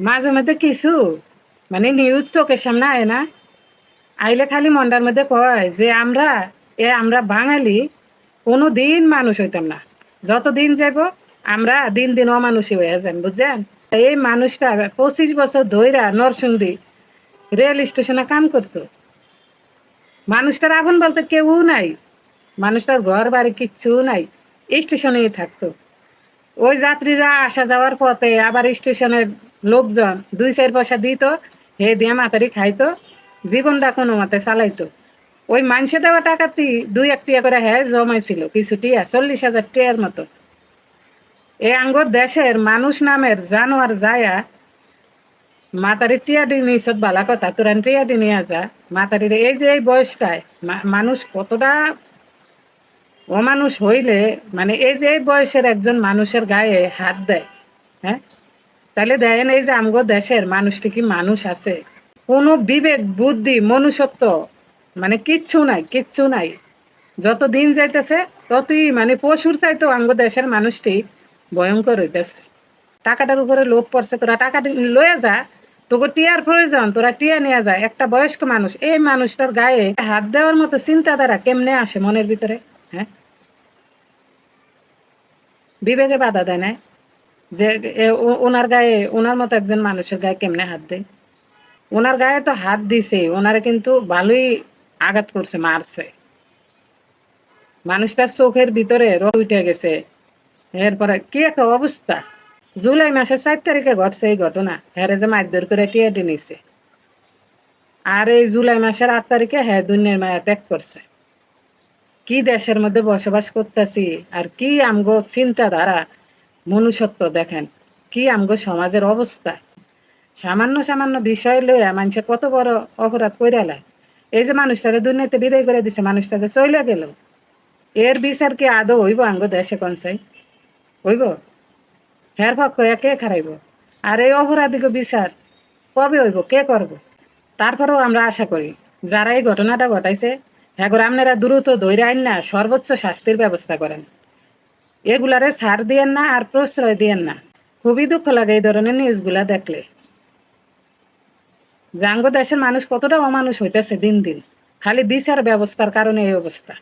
মাঝে মধ্যে কিছু মানে নিউজ চোখের সামনে আয় না, আইলে খালি মনটার মধ্যে কয় যে আমরা বাঙালি কোনো দিন মানুষ হইতাম না, যত দিন যাব আমরা দিন দিন অমানুষী হয়ে যান, বুঝছেন? এই মানুষটা 25 বছর ধইরা নরসিংদী রেল স্টেশনে কাম করতো। মানুষটার আপন বলতে কেউ নাই, মানুষটার ঘর বাড়ি কিচ্ছু নাই, স্টেশনেই থাকতো। ওই যাত্রীরা আসা যাওয়ার পথে আবার স্টেশনের লোকজন 2-4 পয়সা দিত, হে দিয়ে মাতারি খাইতো, জীবনটা কোনো মতে চালাইতো। ওই মানুষে দেওয়া টাকাতেই 2-1 টিয়া করে হ্যাঁ জমাইছিল, কিছু টিয়া 40,000 টিয়ার মতো। এই আঙ্গর দেশের মানুষ নামের জানোয়ার যায়া মাতারি টিয়া দি নিছত বালা কথা, তোরান টিয়া দি নিয়ে যা মাতারির। এই যে এই বয়সটায় মানুষ কতটা অমানুষ হইলে, মানে এই যে এই বয়সের একজন মানুষের গায়ে হাত দেয়, হ্যাঁ, তাহলে দেখেন এই যে আমগো দেশের মানুষটি কি মানুষ আছে? কোনো বিবেক বুদ্ধি মনুষ্যত্ব মানে কিচ্ছু নাই, কিচ্ছু নাই। যত দিন যাইতেছে ততই মানে পশুর চাইতো আমগো দেশের মানুষটি ভয়ঙ্কর হইতেছে। টাকাটার উপরে লোভ পড়ছে, তোরা টাকা লয়ে যা, তোকে টিয়ার প্রয়োজন, তোরা টিয়া নিয়ে যায়। একটা বয়স্ক মানুষ, এই মানুষটার গায়ে হাত দেওয়ার মতো চিন্তাধারা কেমনে আসে মনের ভিতরে? হ্যাঁ, বিবেকে বাধা দেয় না যে ওনার গায়ে, ওনার মতো একজন মানুষের গায়ে কেমনে হাত দেয়? ওনার গায়ে তো হাত দিছে, ওনারে কিন্তু ভালোই আঘাত করছে, মারছে। মানুষটার চোখের ভিতরে রক্ত উঠে গেছে। এরপরে কি একটা অবস্থা! জুলাই মাসের 4 তারিখে ঘটছে এই ঘটনা, হ্যারে যে মারধর করে টিয়াটি নিছে। আর এই জুলাই মাসের 8 তারিখে হ্যাঁ দুনিয়ার মায়া ত্যাগ করছে। কি দেশের মধ্যে বসবাস করতেছি, আর কি আমগো চিন্তাধারা মনুষ্যত্ব দেখেন, কি আমগো সমাজের অবস্থা! সামান্য সামান্য বিষয় লইয়া মানুষে কত বড় অপরাধ কইরা লাই। এই যে মানুষটারে দুনিয়াতে বিদায় করে দিছে, মানুষটা যে চলে গেল, এর বিচার কি আদৌ হইব আঙ্গো দেশে কনসাই? হইব? হের পক্ষ কে খারাইব? আর এই অপরাধীকে বিচার কবে হইব, কে করব? তারপরেও আমরা আশা করি যারা এই ঘটনাটা ঘটাইছে হ্যাঁ করে আপনারা দ্রুত ধৈর্য আইন না সর্বোচ্চ শাস্তির ব্যবস্থা করেন, এগুলারে ছাড় দিয়েন না আর প্রশ্রয় দিয়েন না। খুবই দুঃখ লাগে এই ধরনের নিউজগুলা দেখলে, জাঙ্গ দেশের মানুষ কতটা অমানুষ হইতেছে দিন দিন, খালি বিচার ব্যবস্থার কারণে এই অবস্থা।